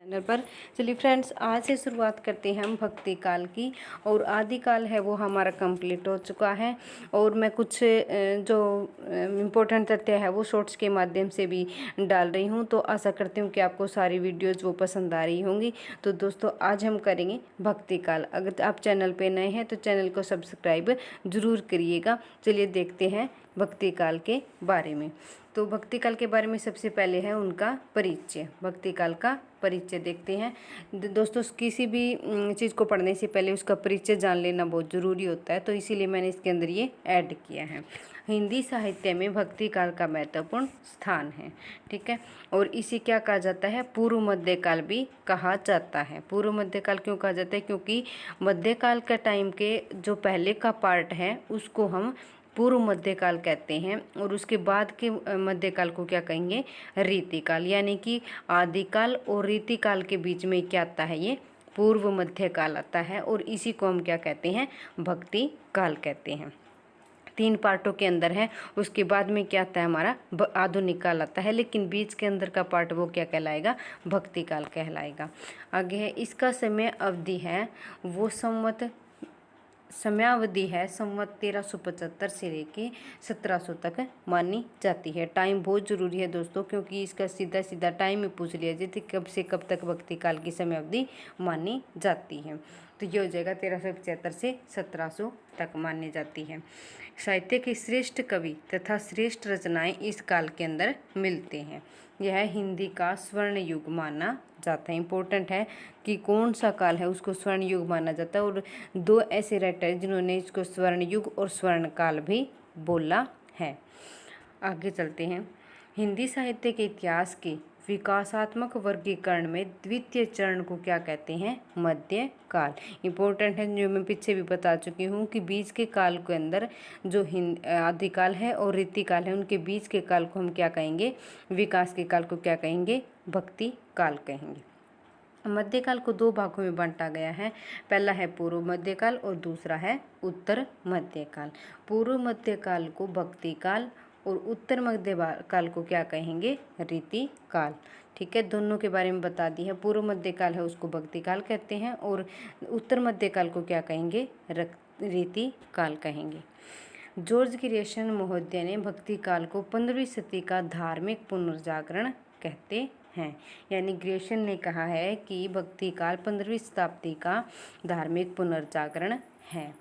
Channel पर। चलिए friends, आज से शुरुआत करते हैं हम भक्ति काल की। और आदि काल है वो हमारा कंप्लीट हो चुका है। और मैं कुछ जो इम्पोर्टेंट तथ्य है वो शॉर्ट्स के माध्यम से भी डाल रही हूँ। तो आशा करती हूँ कि आपको सारी वीडियोज़ वो पसंद आ रही होंगी। तो दोस्तों, आज हम करेंगे भक्ति काल। अगर आप चैनल पे नए हैं तो चैनल को सब्सक्राइब जरूर करिएगा। चलिए देखते हैं भक्ति काल के बारे में। तो भक्ति काल के बारे में सबसे पहले है उनका परिचय। भक्ति काल का परिचय देखते हैं। दोस्तों, किसी भी चीज़ को पढ़ने से पहले उसका परिचय जान लेना बहुत ज़रूरी होता है, तो इसीलिए मैंने इसके अंदर ये ऐड किया है। हिंदी साहित्य में भक्ति काल का महत्वपूर्ण स्थान है, ठीक है। और इसे क्या कहा जाता है? पूर्व मध्यकाल भी कहा जाता है। पूर्व मध्यकाल क्यों कहा जाता है? क्योंकि मध्यकाल का टाइम के जो पहले का पार्ट है उसको हम पूर्व मध्यकाल कहते हैं, और उसके बाद के मध्यकाल को क्या कहेंगे? रीतिकाल। यानी कि आदिकाल और रीतिकाल के बीच में क्या आता है? ये पूर्व मध्यकाल आता है, और इसी को हम क्या कहते हैं? भक्ति काल कहते हैं। 3 पार्टों के अंदर है। उसके बाद में क्या आता है? हमारा आधुनिक काल आता है, लेकिन बीच के अंदर का पार्ट वो क्या कहलाएगा? भक्ति काल कहलाएगा। आगे है, इसका समय अवधि है वो समयावधि है संवत 1375 से लेके 1700 तक मानी जाती है। टाइम बहुत ज़रूरी है दोस्तों, क्योंकि इसका सीधा सीधा टाइम ही पूछ लिया जाए कब से कब तक भक्ति काल की समयावधि मानी जाती है। तो ये हो जाएगा 1375 से 1700 तक मानी जाती है। साहित्य के श्रेष्ठ कवि तथा श्रेष्ठ रचनाएं इस काल के अंदर मिलते हैं। यह हिंदी का स्वर्ण युग माना जाता है। इम्पोर्टेंट है कि कौन सा काल है उसको स्वर्ण युग माना जाता है। और 2 ऐसे राइटर जिन्होंने इसको स्वर्ण युग और स्वर्ण काल भी बोला है। आगे चलते हैं। हिंदी साहित्य के इतिहास के विकासात्मक वर्गीकरण में द्वितीय चरण को क्या कहते हैं? मध्य काल। इम्पोर्टेंट है, जो मैं पीछे भी बता चुकी हूँ कि बीच के काल के अंदर जो आदिकाल है और रीतिकाल है, उनके बीच के काल को हम क्या कहेंगे? विकास के काल को क्या कहेंगे? भक्ति काल कहेंगे। मध्यकाल को 2 भागों में बांटा गया है। पहला है पूर्व मध्यकाल और दूसरा है उत्तर मध्यकाल। पूर्व मध्यकाल को भक्ति काल और उत्तर मध्यकाल को क्या कहेंगे? रीति काल। ठीक है, दोनों के बारे में बता दी है। पूर्व मध्यकाल है उसको भक्ति काल कहते हैं, और उत्तर मध्यकाल को क्या कहेंगे? रीति काल कहेंगे। जॉर्ज ग्रियर्सन महोदय ने भक्ति काल को 15वीं सदी का धार्मिक पुनर्जागरण कहते हैं। यानी ग्रियर्सन ने कहा है कि भक्ति काल 15वीं शताब्दी का धार्मिक पुनर्जागरण है।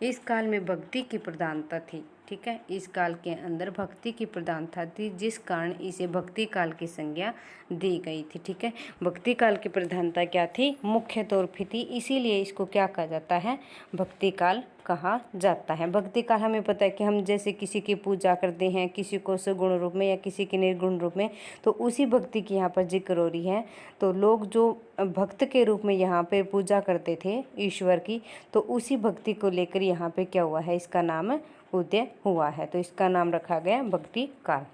इस काल में भक्ति की प्रधानता थी, ठीक है। इस काल के अंदर भक्ति की प्रधानता थी, जिस कारण इसे भक्ति काल की संज्ञा दी गई थी, ठीक है। भक्ति काल की प्रधानता क्या थी? मुख्य तौर पे थी, इसीलिए इसको क्या कहा जाता है? भक्ति काल कहा जाता है। भक्ति काल हमें पता है कि हम जैसे किसी की पूजा करते हैं, किसी को सगुण रूप में या किसी के निर्गुण रूप में, तो उसी भक्ति की यहाँ पर जिक्र हो रही है। तो लोग जो भक्त के रूप में यहाँ पे पूजा करते थे ईश्वर की, तो उसी भक्ति को लेकर यहाँ पे क्या हुआ है? इसका नाम उदय हुआ है, तो इसका नाम रखा गया भक्ति काल।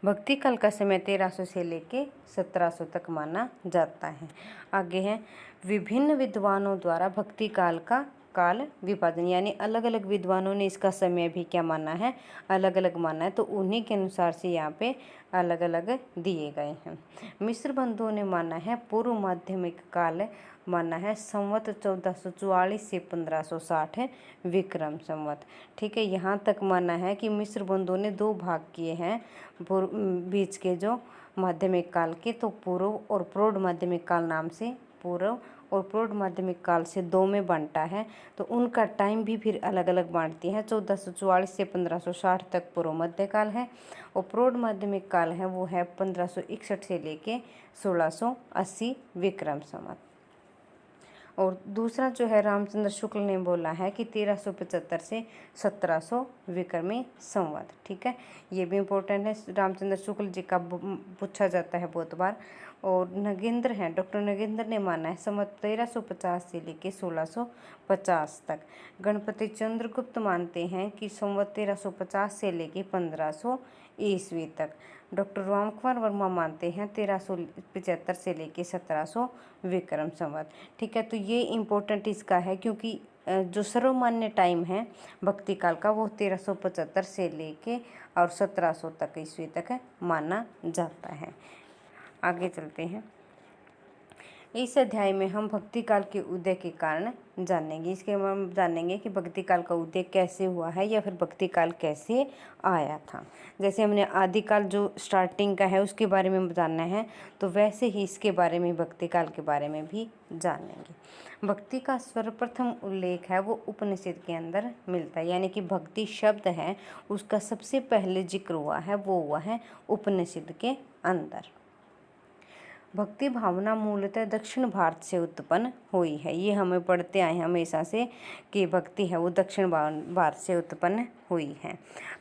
भक्ति काल का समय 1300 से लेके 1700 तक माना जाता है। आगे है, विभिन्न विद्वानों द्वारा भक्ति काल का काल विभाजन, यानी अलग अलग विद्वानों ने इसका समय भी क्या माना है? अलग अलग माना है। तो उन्हीं के अनुसार से यहाँ पे अलग अलग दिए गए हैं। मिश्र बंधुओं ने माना है पूर्व माध्यमिक काल माना है संवत 1444 से 1560 विक्रम संवत, ठीक है। यहाँ तक माना है कि मिश्र बंधुओं ने 2 भाग किए हैं बीच के जो माध्यमिक काल के, तो पूर्व और प्रौढ़ माध्यमिक काल नाम से पूर्व और प्रौढ़ माध्यमिक काल से 2 में बांटा है। तो उनका टाइम भी फिर अलग अलग बांटती है। 1444 से 1560 तक पूर्व मध्यकाल है, और प्रौढ़ माध्यमिक काल है वो है 1561 से लेके 1680 विक्रम संवत। और दूसरा जो है रामचंद्र शुक्ल ने बोला है कि 1375 से 1700 विक्रमी संवत, ठीक है। ये भी इम्पोर्टेंट है, रामचंद्र शुक्ल जी का पूछा जाता है बहुत बार। और नगेंद्र हैं, डॉक्टर नगेंद्र ने माना है संवत 1350 से लेके 1650 तक। गणपति चंद्रगुप्त मानते हैं कि संवत 1350 से लेके 1500 ईस्वी तक। डॉक्टर रामकुमार वर्मा मानते हैं 1375 से लेके 1700 विक्रम संवत, ठीक है। तो ये इम्पोर्टेंट इसका है, क्योंकि जो सर्वमान्य टाइम है भक्ति काल का वो 1375 से लेके और 1700 तक ईस्वी तक माना जाता है। आगे चलते हैं। इस अध्याय में हम भक्ति काल के उदय के कारण जानेंगे। इसके हम जानेंगे कि भक्ति काल का उदय कैसे हुआ है या फिर भक्ति काल कैसे आया था। जैसे हमने आदिकाल जो स्टार्टिंग का है उसके बारे में जानना है, तो वैसे ही इसके बारे में भक्ति काल के बारे में भी जानेंगे। भक्ति का सर्वप्रथम उल्लेख है वो उपनिषद के अंदर मिलता है, यानी कि भक्ति शब्द है उसका सबसे पहले जिक्र हुआ है वो हुआ है उपनिषद के अंदर। भक्ति भावना मूलतः दक्षिण भारत से उत्पन्न हुई है। ये हमें पढ़ते आए हैं हमेशा से कि भक्ति है वो दक्षिण भारत से उत्पन्न हुई है।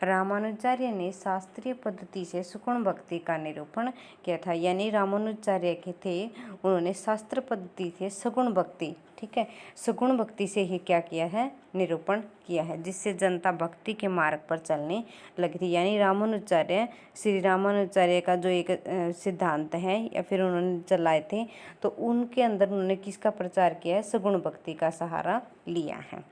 रामानुजाचार्य ने शास्त्रीय पद्धति से सुगुण भक्ति का निरूपण किया था, यानी रामानुजाचार्य के थे उन्होंने शास्त्र पद्धति से सगुण भक्ति, ठीक है, सगुण भक्ति से ही क्या किया है, निरूपण किया है, जिससे जनता भक्ति के मार्ग पर चलने लगी थी। यानी रामानुजाचार्य, श्री रामानुजाचार्य का जो एक सिद्धांत है या फिर उन्होंने चलाए थे, तो उनके अंदर उन्होंने किसका प्रचार किया है, सगुण भक्ति का सहारा लिया है,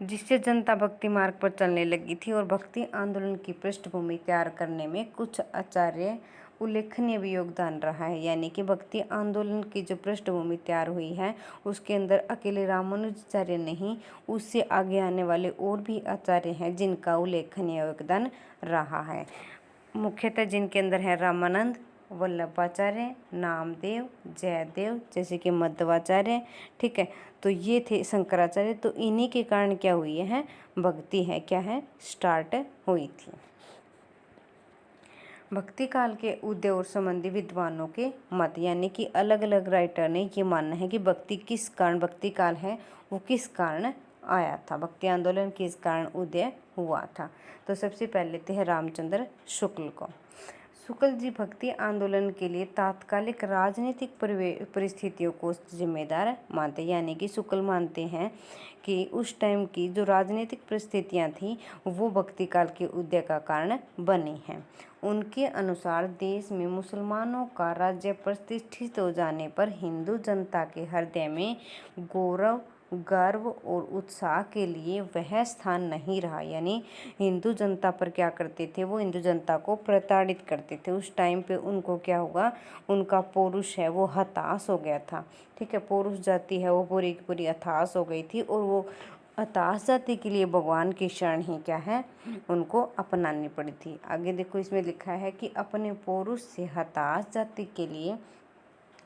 जिससे जनता भक्ति मार्ग पर चलने लगी थी। और भक्ति आंदोलन की पृष्ठभूमि तैयार करने में कुछ आचार्य उल्लेखनीय भी योगदान रहा है। यानी कि भक्ति आंदोलन की जो पृष्ठभूमि तैयार हुई है उसके अंदर अकेले रामानुजाचार्य नहीं, उससे आगे आने वाले और भी आचार्य हैं जिनका उल्लेखनीय योगदान रहा है। मुख्यतः जिनके अंदर है रामानंद, वल्लभाचार्य, नामदेव, जयदेव, जैसे कि मध्वाचार्य, ठीक है, तो ये थे शंकराचार्य। तो इन्हीं के कारण क्या हुई है, भक्ति है क्या है, स्टार्ट हुई थी। भक्ति काल के उदय और संबंधी विद्वानों के मत, यानी कि अलग अलग राइटर ने ये मानना है कि भक्ति किस कारण, भक्ति काल है वो किस कारण आया था, भक्ति आंदोलन किस कारण उदय हुआ था। तो सबसे पहले लेते हैं रामचंद्र शुक्ल को। शुक्ल जी भक्ति आंदोलन के लिए तात्कालिक राजनीतिक परिस्थितियों को जिम्मेदार मानते, यानी कि शुक्ल मानते हैं कि उस टाइम की जो राजनीतिक परिस्थितियां थी वो भक्ति काल के उदय का कारण बनी हैं। उनके अनुसार देश में मुसलमानों का राज्य प्रतिष्ठित हो जाने पर हिंदू जनता के हृदय में गौरव, गर्व और उत्साह के लिए वह स्थान नहीं रहा। यानी हिंदू जनता पर क्या करते थे, वो हिंदू जनता को प्रताड़ित करते थे। उस टाइम पे उनको क्या होगा, उनका पौरुष है वो हताश हो गया था, ठीक है, पौरुष जाति है वो पूरी की पूरी हताश हो गई थी। और वो हताश जाति के लिए भगवान की शरण ही क्या है, उनको अपनानी पड़ी थी। आगे देखो इसमें लिखा है कि अपने पौरुष से हताश जाति के लिए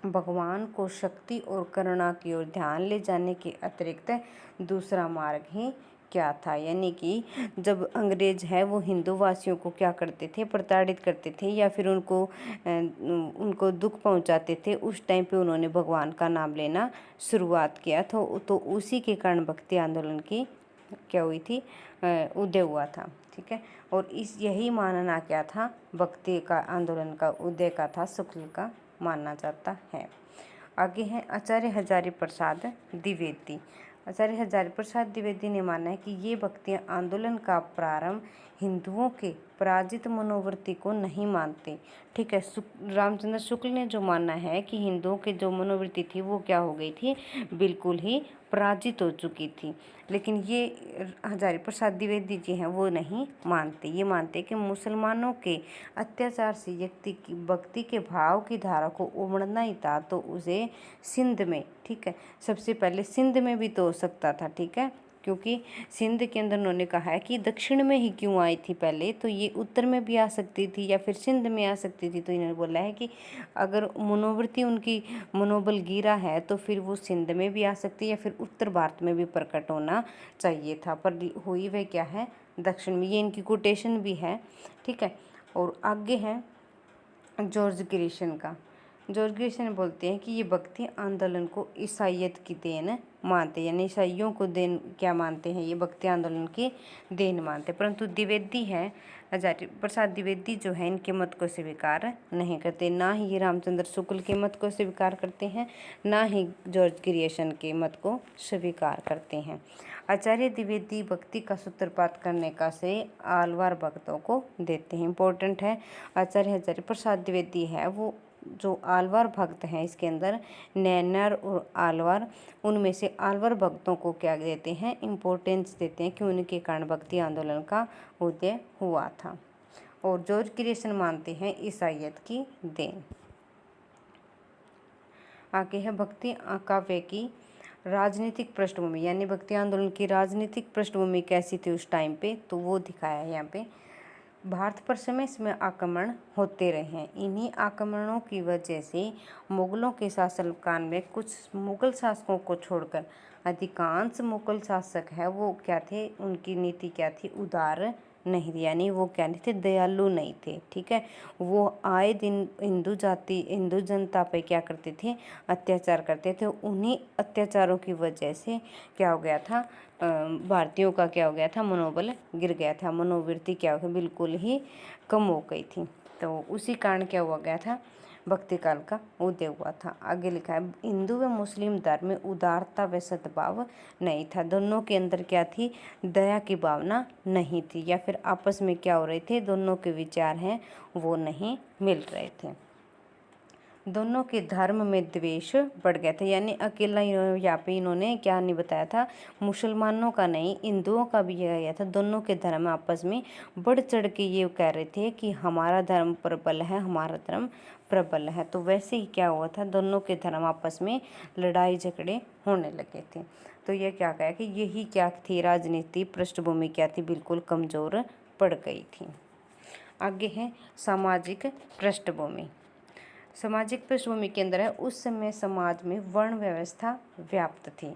भगवान को शक्ति और करुणा की ओर ध्यान ले जाने के अतिरिक्त दूसरा मार्ग ही क्या था। यानी कि जब अंग्रेज है वो हिंदू वासियों को क्या करते थे, प्रताड़ित करते थे या फिर उनको दुख पहुंचाते थे, उस टाइम पे उन्होंने भगवान का नाम लेना शुरुआत किया था। तो उसी के कारण भक्ति आंदोलन की क्या हुई थी, उदय हुआ था, ठीक है। और यही मानना क्या था, भक्ति का आंदोलन का उदय का था, शुक्ल का माना जाता है। आगे है आचार्य हजारी प्रसाद द्विवेदी। आचार्य हजारी प्रसाद द्विवेदी ने माना है कि ये भक्ति आंदोलन का प्रारंभ हिंदुओं के पराजित मनोवृत्ति को नहीं मानते, ठीक है। रामचंद्र शुक्ल ने जो माना है कि हिंदुओं के जो मनोवृत्ति थी वो क्या हो गई थी, बिल्कुल ही पराजित हो चुकी थी। लेकिन ये हजारी प्रसाद द्विवेदी जी हैं वो नहीं मानते, ये मानते कि मुसलमानों के अत्याचार से व्यक्ति की भक्ति के भाव की धारा को उमड़ना ही था, तो उसे सिंध में, ठीक है, सबसे पहले सिंध में भी तो हो सकता था, ठीक है, क्योंकि सिंध के अंदर उन्होंने कहा है कि दक्षिण में ही क्यों आई थी पहले, तो ये उत्तर में भी आ सकती थी या फिर सिंध में आ सकती थी। तो इन्होंने बोला है कि अगर मनोवृत्ति उनकी मनोबल गिरा है तो फिर वो सिंध में भी आ सकती है या फिर उत्तर भारत में भी प्रकट होना चाहिए था, पर हुई वह क्या है, दक्षिण में। ये इनकी कोटेशन भी है, ठीक है। और आगे है जॉर्ज ग्रिशन का। जॉर्ज ग्रिशन बोलते हैं कि ये भक्ति आंदोलन को ईसाइयत की देन मानते हैं, यानी ईसाइयों को देन क्या मानते हैं, ये भक्ति आंदोलन की देन मानते हैं। परंतु द्विवेदी है, हजारी प्रसाद द्विवेदी जो है इनके मत को स्वीकार नहीं करते, ना ही ये रामचंद्र शुक्ल के मत को स्वीकार करते हैं, ना ही जॉर्ज ग्रिशन के मत को स्वीकार करते हैं। आचार्य द्विवेदी भक्ति का सूत्रपात करने का श्रेय आलवार भक्तों को देते हैं। इम्पोर्टेंट है, आचार्य हजारी प्रसाद द्विवेदी है वो जो आलवार भक्त हैं, इसके अंदर नैनार और आलवार, उनमें से आलवार भक्तों को क्या देते हैं, इम्पोर्टेंस देते हैं कि उनके कारण भक्ति आंदोलन का उदय हुआ था। और जॉर्ज ग्रिशन मानते हैं ईसाइयत की देन। आगे है भक्ति काव्य की राजनीतिक पृष्ठभूमि, यानी भक्ति आंदोलन की राजनीतिक पृष्ठभूमि कैसी थी उस टाइम पे, तो वो दिखाया है यहाँ पे। भारत पर समय समय आक्रमण होते रहे हैं। इन्हीं आक्रमणों की वजह से मुगलों के शासनकाल में कुछ मुगल शासकों को छोड़कर अधिकांश मुगल शासक है वो क्या थे, उनकी नीति क्या थी, उदार नहीं थी, यानी वो क्या नहीं थे, दयालु नहीं थे। ठीक है, वो आए दिन हिंदू जनता पे क्या करते थे, अत्याचार करते थे। उन्हीं अत्याचारों की वजह से क्या हो गया था, भारतीयों का क्या हो गया था, मनोबल गिर गया था, मनोवृत्ति क्या हो गया, बिल्कुल ही कम हो गई थी। तो उसी कारण क्या हुआ गया था, भक्ति काल का उदय हुआ था। आगे लिखा है हिंदू व मुस्लिम धर्म में उदारता व सद्भाव नहीं था। दोनों के अंदर क्या थी, दया की भावना नहीं थी, या फिर आपस में क्या हो रहे थे, दोनों के विचार हैं वो नहीं मिल रहे थे। दोनों के धर्म में द्वेष बढ़ गया था, यानी अकेला यहाँ पे इन्होंने क्या नहीं बताया था, मुसलमानों का नहीं, हिंदुओं का भी यह गया था। दोनों के धर्म आपस में बढ़ चढ़ के ये कह रहे थे कि हमारा धर्म प्रबल है, हमारा धर्म प्रबल है। तो वैसे ही क्या हुआ था, दोनों के धर्म आपस में लड़ाई झगड़े होने लगे थे। तो ये क्या कहा कि यही क्या थी, राजनीति पृष्ठभूमि क्या थी, बिल्कुल कमज़ोर पड़ गई थी। आगे है सामाजिक पृष्ठभूमि। सामाजिक पृष्ठभूमि के अंदर है उस समय समाज में वर्ण व्यवस्था व्याप्त थी,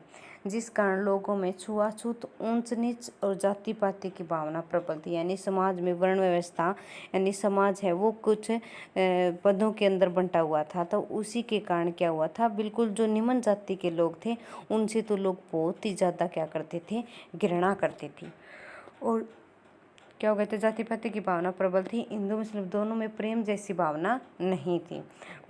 जिस कारण लोगों में छुआछूत, ऊंच नीच और जाति पाति की भावना प्रबल थी। यानी समाज में वर्ण व्यवस्था, यानी समाज है वो कुछ पदों के अंदर बंटा हुआ था। तो उसी के कारण क्या हुआ था, बिल्कुल जो निम्न जाति के लोग थे उनसे तो लोग बहुत ही ज़्यादा क्या करते थे, घृणा करते थे। और क्या हो गया था, जाति पाति की भावना प्रबल थी। हिंदू मुस्लिम दोनों में प्रेम जैसी भावना नहीं थी।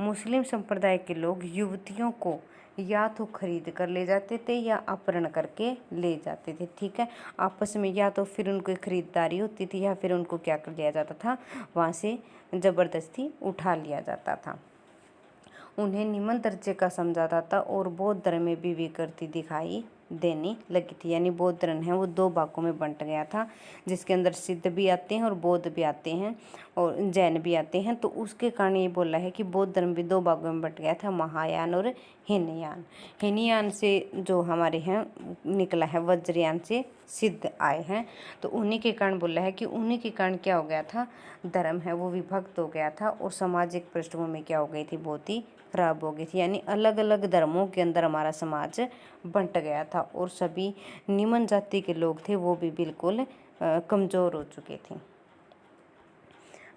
मुस्लिम संप्रदाय के लोग युवतियों को या तो खरीद कर ले जाते थे या अपहरण करके ले जाते थे। ठीक है, आपस में या तो फिर उनको खरीदारी होती थी या फिर उनको क्या कर लिया जाता था, वहाँ से ज़बरदस्ती उठा लिया जाता था। उन्हें निम्न दर्जे का समझा जाता और बौद्ध धर्म में भी विकृति दिखाई देने लगी थी। यानी बौद्ध धर्म है वो दो भागों में बंट गया था, जिसके अंदर सिद्ध भी आते हैं और बौद्ध भी आते हैं और जैन भी आते हैं। तो उसके कारण ये बोला है कि बौद्ध धर्म भी दो भागों में बंट गया था, महायान और हीनयान। हीनयान से जो हमारे हैं निकला है, वज्रयान से सिद्ध आए हैं। तो उन्हीं के कारण बोला है कि उन्हीं के कारण क्या हो गया था, धर्म है वो विभक्त हो गया था और सामाजिक पृष्ठभूमि क्या हो गई थी, बहुत ही खराब हो गई थी। यानी अलग अलग धर्मों के अंदर हमारा समाज बंट गया था और सभी निम्न जाति के लोग थे वो भी बिल्कुल कमज़ोर हो चुके थे।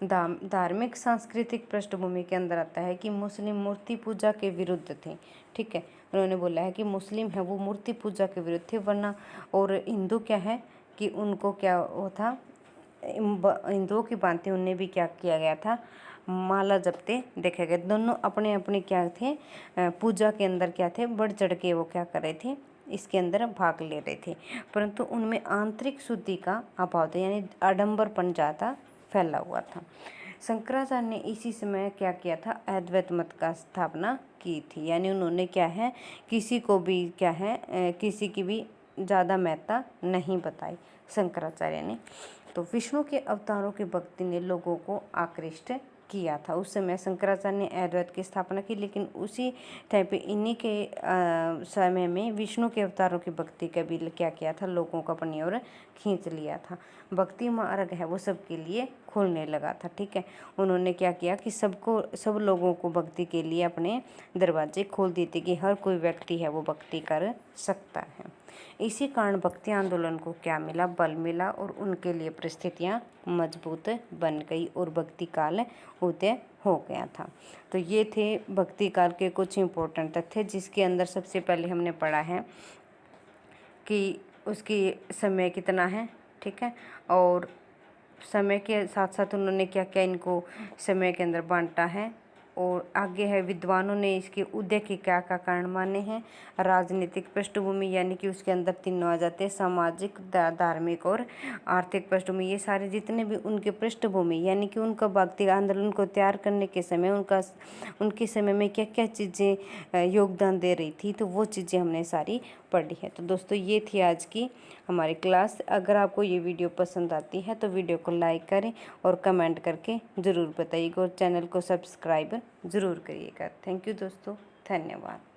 धार्मिक सांस्कृतिक पृष्ठभूमि के अंदर आता है कि मुस्लिम मूर्ति पूजा के विरुद्ध थे। ठीक है, उन्होंने बोला है कि मुस्लिम है वो मूर्ति पूजा के विरुद्ध थे, वरना और हिंदू क्या है कि उनको क्या वो था, हिंदुओं की भांति उन्हें भी क्या किया गया था, माला जपते देखे गए। दोनों अपने अपने क्या थे, पूजा के अंदर क्या थे, बढ़ चढ़ के वो क्या कर रहे थे, इसके अंदर भाग ले रहे थे, परंतु उनमें आंतरिक शुद्धि का अभाव था, यानी आडंबरपन ज़्यादा फैला हुआ था। शंकराचार्य ने इसी समय क्या किया था, अद्वैत मत का स्थापना की थी। यानी उन्होंने क्या है, किसी को भी क्या है, किसी की भी ज़्यादा महत्ता नहीं बताई शंकराचार्य ने। तो विष्णु के अवतारों की भक्ति ने लोगों को आकृष्ट किया था। उस समय शंकराचार्य ने अद्वैत की स्थापना की, लेकिन उसी टाइम पे इन्हीं के समय में विष्णु के अवतारों की भक्ति का भी क्या किया था, लोगों को अपनी ओर खींच लिया था। भक्ति मार्ग है वो सबके लिए खुलने लगा था। ठीक है, उन्होंने क्या किया कि सब लोगों को भक्ति के लिए अपने दरवाजे खोल दिए थे कि हर कोई व्यक्ति है वो भक्ति कर सकता है। इसी कारण भक्ति आंदोलन को क्या मिला, बल मिला और उनके लिए परिस्थितियाँ मजबूत बन गई और भक्ति काल उदय हो गया था। तो ये थे भक्ति काल के कुछ इम्पोर्टेंट तथ्य, जिसके अंदर सबसे पहले हमने पढ़ा है कि उसकी समय कितना है। ठीक है, और समय के साथ साथ उन्होंने क्या क्या इनको समय के अंदर बांटा है, और आगे है विद्वानों ने इसके उदय के क्या क्या कारण माने हैं। राजनीतिक पृष्ठभूमि, यानी कि उसके अंदर तीनों आ जाते हैं, सामाजिक, धार्मिक और आर्थिक पृष्ठभूमि। ये सारे जितने भी उनके पृष्ठभूमि, यानी कि उनका भक्ति आंदोलन को तैयार करने के समय उनके समय में क्या क्या चीज़ें योगदान दे रही थी, तो वो चीज़ें हमने सारी पढ़ी है। तो दोस्तों ये थी आज की हमारी क्लास। अगर आपको ये वीडियो पसंद आती है तो वीडियो को लाइक करें और कमेंट करके ज़रूर बताइएगा और चैनल को सब्सक्राइब ज़रूर करिएगा। थैंक यू दोस्तों, धन्यवाद।